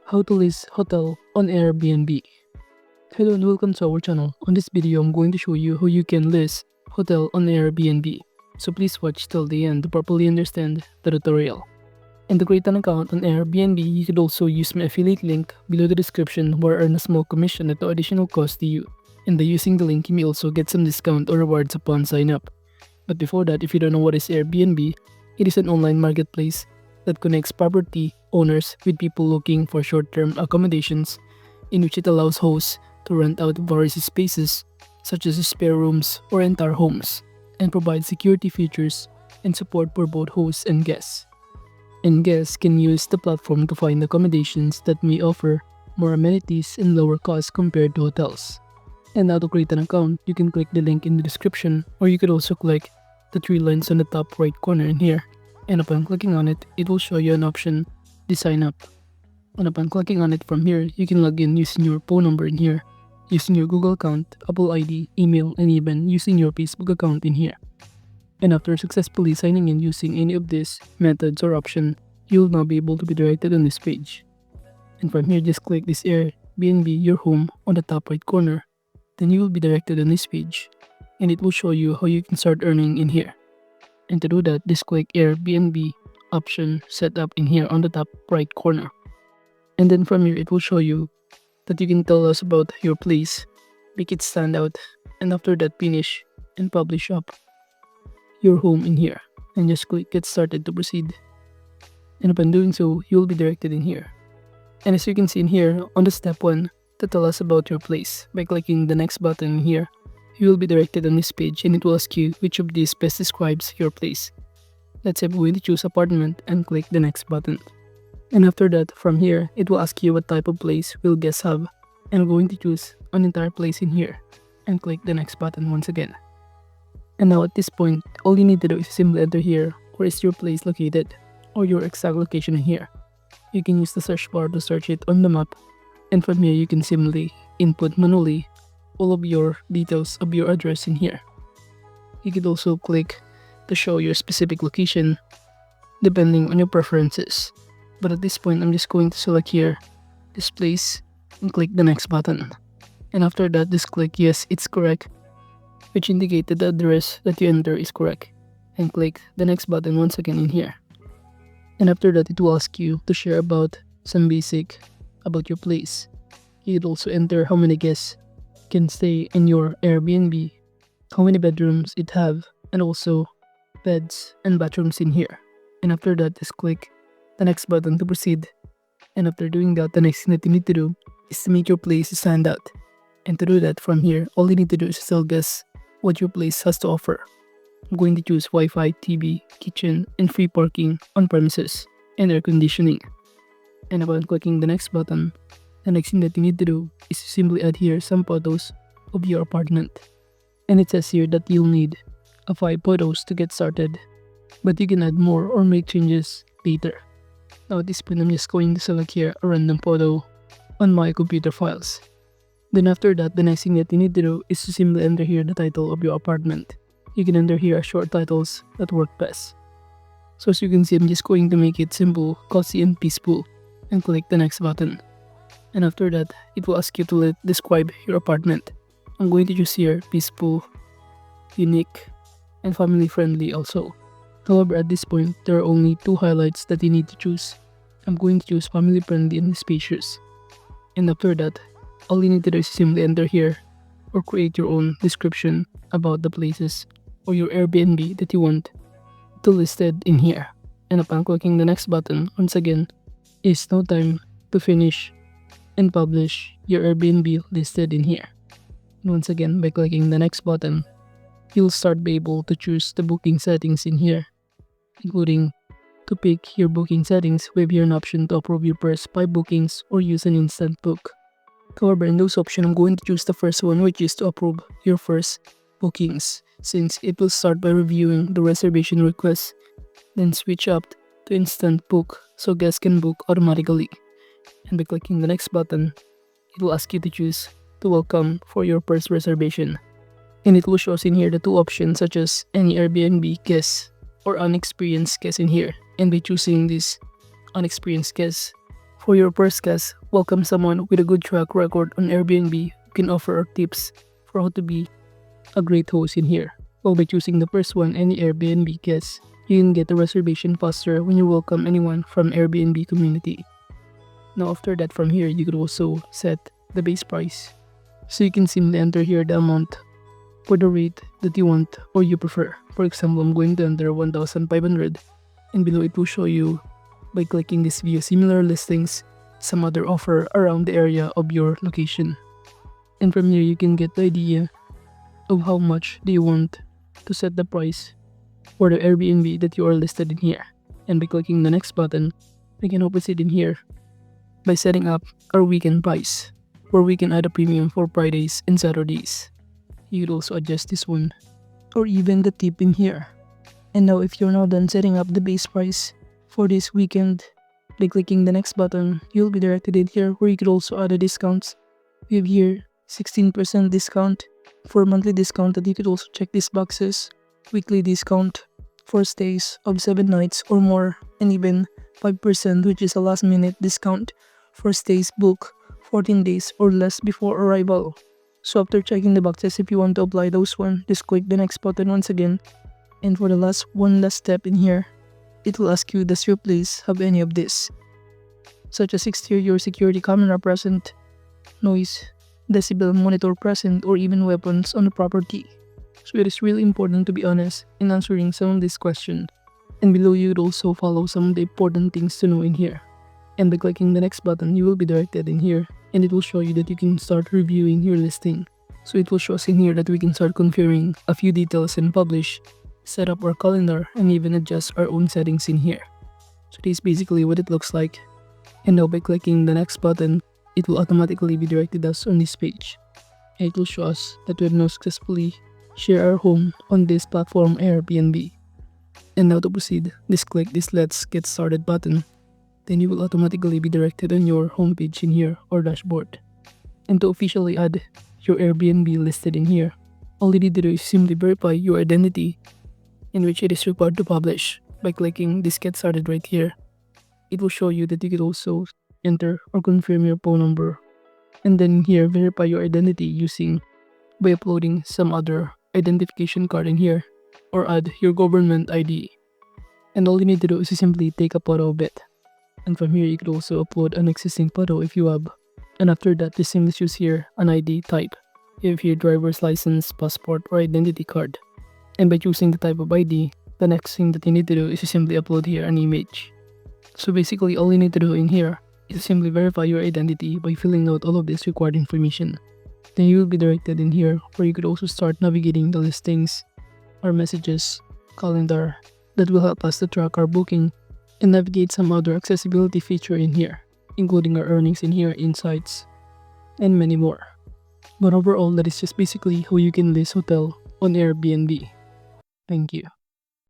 How to list hotel on Airbnb. Hello and welcome to our channel. On this video, I'm going to show you how you can list hotel on Airbnb. So please watch till the end to properly understand the tutorial. And to create an account on Airbnb, you could also use my affiliate link below the description where I earn a small commission at no additional cost to you. And by using the link, you may also get some discount or rewards upon sign up. But before that, if you don't know what is Airbnb, it is an online marketplace that connects property owners with people looking for short-term accommodations, in which it allows hosts to rent out various spaces such as spare rooms or entire homes, and provide security features and support for both hosts and guests. And guests can use the platform to find accommodations that may offer more amenities and lower costs compared to hotels. And now to create an account, you can click the link in the description, or you could also click the three lines on the top right corner in here. And upon clicking on it, it will show you an option to sign up. And upon clicking on it from here, you can log in using your phone number in here, using your Google account, Apple ID, email, and even using your Facebook account in here. And after successfully signing in using any of these methods or option, you will now be able to be directed on this page. And from here, just click this Airbnb your home on the top right corner. Then you will be directed on this page, and it will show you how you can start earning in here. And to do that, just click Airbnb option set up in here on the top right corner. And then from here, it will show you that you can tell us about your place, make it stand out, and after that, finish and publish up your home in here. And just click get started to proceed. And upon doing so, you will be directed in here. And as you can see in here, on the step 1, to tell us about your place, by clicking the next button here, you will be directed on this page and it will ask you which of these best describes your place. Let's say we're going to choose apartment and click the next button. And after that, from here, it will ask you what type of place will guests have, and I'm going to choose an entire place in here and click the next button once again. And now at this point, all you need to do is simply enter here where is your place located or your exact location in here. You can use the search bar to search it on the map, and from here you can simply input manually all of your details of your address in here. You could also click to show your specific location depending on your preferences. But at this point, I'm just going to select here this place and click the next button. And after that, just click yes, it's correct, which indicates that the address that you enter is correct. And click the next button once again in here. And after that, it will ask you to share about some basic about your place. You could also enter how many guests can stay in your Airbnb, how many bedrooms it have, and also beds and bathrooms in here. And after that, just click the next button to proceed. And after doing that, the next thing that you need to do is to make your place stand out. And to do that, from here, all you need to do is to tell guests what your place has to offer. I'm going to choose Wi-Fi, TV, kitchen, and free parking on premises, and air conditioning. And upon clicking the next button, the next thing that you need to do is to simply add here some photos of your apartment. And it says here that you'll need 5 photos to get started, but you can add more or make changes later. Now at this point, I'm just going to select here a random photo on my computer files. Then after that, the next thing that you need to do is to simply enter here the title of your apartment. You can enter here short titles that work best. So as you can see, I'm just going to make it simple, cozy, and peaceful, and click the next button. And after that, it will ask you to describe your apartment. I'm going to choose here peaceful, unique, and family friendly also. However, at this point, there are only 2 highlights that you need to choose. I'm going to choose family friendly and spacious. And after that, all you need to do is simply enter here or create your own description about the places or your Airbnb that you want to listed in here. And upon clicking the next button, once again, it's no time to finish and publish your Airbnb listed in here. And once again, by clicking the next button, you'll start be able to choose the booking settings in here, including to pick your booking settings with here an option to approve your first 5 bookings or use an instant book. However, in those options, I'm going to choose the first one, which is to approve your first bookings, since it will start by reviewing the reservation request, then switch up to instant book so guests can book automatically. And by clicking the next button, it will ask you to choose to welcome for your first reservation. And it will show us in here the 2 options such as any Airbnb guest or unexperienced guest in here. And by choosing this unexperienced guest For your first guest, welcome someone with a good track record on Airbnb who can offer our tips for how to be a great host in here. Well, by choosing the first one, any Airbnb guest, you can get a reservation faster when you welcome anyone from Airbnb community. Now after that, from here, you could also set the base price. So you can simply enter here the amount for the rate that you want or you prefer. For example, I'm going to enter 1,500, and below it will show you by clicking this view similar listings, some other offer around the area of your location. And from here, you can get the idea of how much do you want to set the price for the Airbnb that you are listed in here. And by clicking the next button, we can proceed in here by setting up our weekend price, where we can add a premium for Fridays and Saturdays. You could also adjust this one, or even the tip in here. And now if you're now done setting up the base price for this weekend, by clicking the next button, you'll be directed in here where you could also add the discounts. We have here 16% discount for monthly discount that you could also check these boxes, weekly discount for stays of 7 nights or more, and even 5% which is a last minute discount for stays booked 14 days or less before arrival. So after checking the boxes, if you want to apply those one, just click the next button once again. And for the last step in here, it will ask you, does your place have any of this? Such as exterior security camera present, noise, decibel monitor present, or even weapons on the property. So it is really important to be honest in answering some of these questions. And below you would also follow some of the important things to know in here. And by clicking the next button, you will be directed in here, and it will show you that you can start reviewing your listing. So it will show us in here that we can start configuring a few details and publish, set up our calendar, and even adjust our own settings in here. So this is basically what it looks like. And now by clicking the next button, it will automatically be directed us on this page. And it will show us that we have now successfully shared our home on this platform Airbnb. And now to proceed, just click this Let's Get Started button. Then you will automatically be directed on your homepage in here or dashboard. And to officially add your Airbnb listed in here, all you need to do is simply verify your identity, in which it is required to publish. By clicking this Get Started right here, it will show you that you could also enter or confirm your phone number, and then here verify your identity by uploading some other identification card in here, or add your government ID. And all you need to do is to simply take a photo of it. And from here, you could also upload an existing photo if you have. And after that, just simply choose here an ID type. You have here driver's license, passport, or identity card. And by choosing the type of ID, the next thing that you need to do is to simply upload here an image. So basically, all you need to do in here is to simply verify your identity by filling out all of this required information. Then you will be directed in here where you could also start navigating the listings, our messages, calendar that will help us to track our booking, and navigate some other accessibility feature in here, including our earnings in here, insights, and many more. But overall, that is just basically how you can list hotel on Airbnb. Thank you.